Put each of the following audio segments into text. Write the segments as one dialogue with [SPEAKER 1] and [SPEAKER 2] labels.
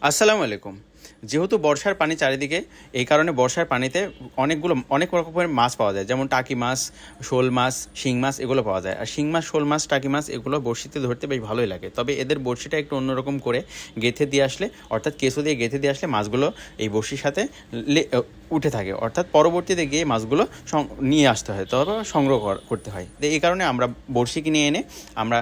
[SPEAKER 1] আসসালামু আলাইকুম। যেহেতু বর্ষার পানি চারিদিকে, এই কারণে বর্ষার পানিতে অনেক রকমের মাছ পাওয়া যায়, যেমন টাকি মাছ, শোল মাছ, শিং মাছ এগুলো পাওয়া যায়। আর শিং মাছ, শোল মাছ, টাকি মাছ এগুলো বড়শিতে ধরতে বেশ ভালোই লাগে। তবে এদের বড়শিটা একটু অন্যরকম করে গেঁথে দিয়ে আসলে, অর্থাৎ কেঁচো দিয়ে গেঁথে দিয়ে আসলে মাছগুলো এই বড়শির সাথে উঠে থাকে, অর্থাৎ পরবর্তীতে গিয়ে মাছগুলো নিয়ে আসতে হয়, তবে সংগ্রহ করতে হয়। তো এই কারণে আমরা বড়শি কিনে এনে আমরা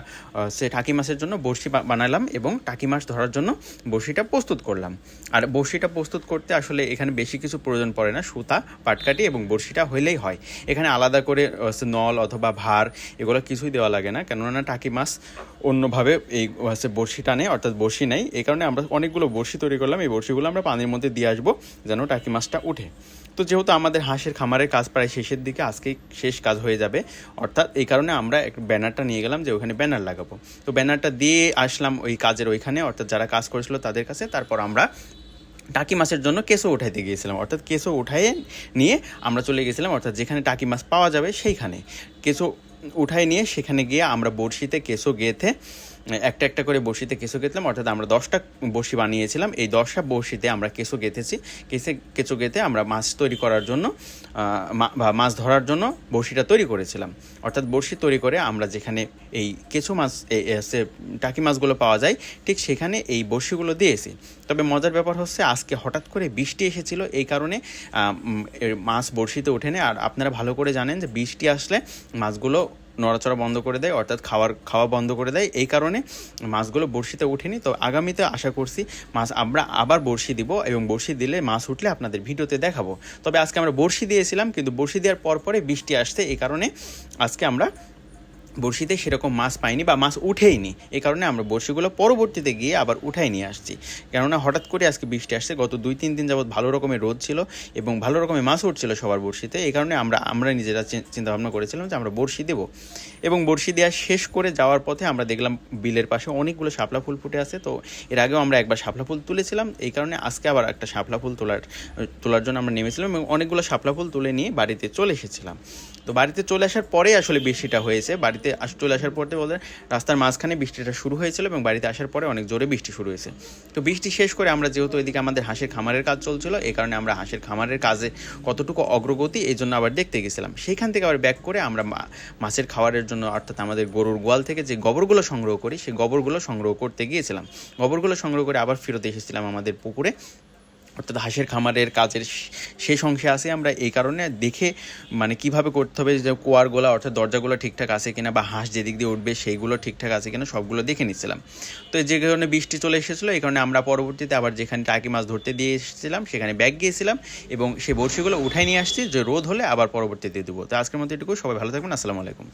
[SPEAKER 1] সে টাকি মাছের জন্য বড়শি বানালাম এবং টাকি মাছ ধরার জন্য বড়শিটা প্রস্তুত করলাম। আর বড়শিটা প্রস্তুত করতে আসলে এখানে বেশি কিছু প্রয়োজন পড়ে না, সুতা, পাটকাঠি এবং বড়শিটা হইলেই হয়। এখানে আলাদা করে নল অথবা ভার এগুলো কিছুই দেওয়া লাগে না, কেননা টাকি মাছ অন্যভাবে এই বড়শি টানে, অর্থাৎ বড়শি নেই। এই কারণে আমরা অনেকগুলো বড়শি তৈরি করলাম। এই বড়শিগুলো আমরা পানির মধ্যে দিয়ে আসবো যেন টাকি মাছটা উঠে। তো যেহেতু আমাদের হাঁসের খামারের কাজ প্রায় শেষের দিকে, আজকেই শেষ কাজ হয়ে যাবে, অর্থাৎ এই কারণে আমরা এক ব্যানারটা নিয়ে গেলাম যে ওখানে ব্যানার লাগাবো। তো ব্যানারটা দিয়ে আসলাম ওই কাজের ওইখানে, অর্থাৎ যারা কাজ করেছিল তাদের কাছে। তারপর আমরা টাকি মাছের জন্য কেঁচো উঠাইতে গিয়েছিলাম, অর্থাৎ কেঁচো উঠাইয়ে নিয়ে আমরা চলে গেছিলাম, অর্থাৎ যেখানে টাকি মাছ পাওয়া যাবে সেইখানে কেঁচো উঠাই নিয়ে সেখানে গিয়ে আমরা বড়শিতে কেঁচো গেঁথে একটা একটা করে বড়শিতে কেঁচো গেঁথলাম। অর্থাৎ আমরা 10টা বড়শি বানিয়েছিলাম, এই 10টা বড়শিতে আমরা কেঁচো গেঁথেছি। কেঁচো গেঁথে আমরা মাছ তৈরি করার জন্য মাছ ধরার জন্য বড়শিটা তৈরি করেছিলাম। অর্থাৎ বড়শি তৈরি করে আমরা যেখানে এই কেঁচো মাছ টাকি মাছগুলো পাওয়া যায় ঠিক সেখানে এই বড়শিগুলো দিয়েছি। তবে মজার ব্যাপার হচ্ছে আজকে হঠাৎ করে বৃষ্টি এসেছিল, এই কারণে মাছ বড়শিতে ওঠেনি। আর আপনারা ভালো করে জানেন যে বৃষ্টি আসলে মাছগুলো নড়াচড়া বন্ধ করে দেয়, অর্থাৎ খাওয়া বন্ধ করে দেয়। এই কারণে মাছগুলো বড়শিতে ওঠেনি। তো আগামীতে আশা করছি মাছ আমরা আবার বড়শি দিব, এবং বড়শি দিলে মাছ উঠলে আপনাদের ভিডিওতে দেখাবো। তবে আজকে আমরা বড়শি দিয়েছিলাম, কিন্তু বড়শি দেওয়ার পরে বৃষ্টি আসছে, এই কারণে আজকে আমরা বড়শিতে সেরকম মাছ পাইনি বা মাছ উঠেইনি। এই কারণে আমরা বড়শিগুলো পরবর্তীতে গিয়ে আবার উঠাই নিয়ে আসছি, কেননা হঠাৎ করে আজকে বৃষ্টি আসছে। গত 2-3 দিন যাবৎ ভালো রকমের রোদ ছিল এবং ভালো রকমের মাছ উঠছিল সবার বড়শিতে। এই কারণে আমরা নিজেরা চিন্তাভাবনা করেছিলাম যে আমরা বড়শি দেবো। এবং বড়শি দেওয়া শেষ করে যাওয়ার পথে আমরা দেখলাম বিলের পাশে অনেকগুলো শাপলা ফুল ফুটে আছে। তো এর আগেও আমরা একবার শাপলা ফুল তুলেছিলাম, এই কারণে আজকে আবার একটা শাপলা ফুল তোলার জন্য আমরা নেমেছিলাম এবং অনেকগুলো শাপলা ফুল তুলে নিয়ে বাড়িতে চলে এসেছিলাম। তো বাড়িতে চলে আসার পরে আসলে বৃষ্টিটা হয়েছে। বাড়িতে চলে আসার পরে বলতে রাস্তার মাঝখানে বৃষ্টিটা শুরু হয়েছিল এবং বাড়িতে আসার পরে অনেক জোরে বৃষ্টি শুরু হয়েছে। তো বৃষ্টি শেষ করে আমরা, যেহেতু এদিকে আমাদের হাঁসের খামারের কাজ চলছিল, এই কারণে আমরা হাঁসের খামারের কাজে কতটুকু অগ্রগতি এই জন্য আবার দেখতে গেছিলাম। সেইখান থেকে আবার ব্যাক করে আমরা মাছের খাবারের জন্য, অর্থাৎ আমাদের গরুর গোয়াল থেকে যে গোবরগুলো সংগ্রহ করি সেই গোবরগুলো সংগ্রহ করতে গিয়েছিলাম। গোবরগুলো সংগ্রহ করে আবার ফেরত এসেছিলাম আমাদের পুকুরে, অর্থাৎ হাঁসের খামারের কাজের শেষ অংশে আসি আমরা। এই কারণে দেখে কিভাবে করতে হবে, যে কোয়ারগুলো অর্থাৎ দরজাগুলো ঠিকঠাক আছে কিনা, বা হাঁস যেদিক দিয়ে উঠবে সেইগুলো ঠিকঠাক আছে কিনা, সবগুলো দেখে নিচ্ছিলাম। তো যে কারণে বৃষ্টি চলে এসেছিলো, এই কারণে আমরা পরবর্তীতে আবার যেখানে টাকি মাছ ধরতে দিয়ে এসেছিলাম সেখানে ব্যাগ গিয়েছিলাম এবং সেই বড়শিগুলো উঠাই নিয়ে আসছি, যে রোদ হলে আবার পরবর্তীতে দেবো। তো আজকের মতো এটুকু, সবাই ভালো থাকবেন। আসসালামু আলাইকুম।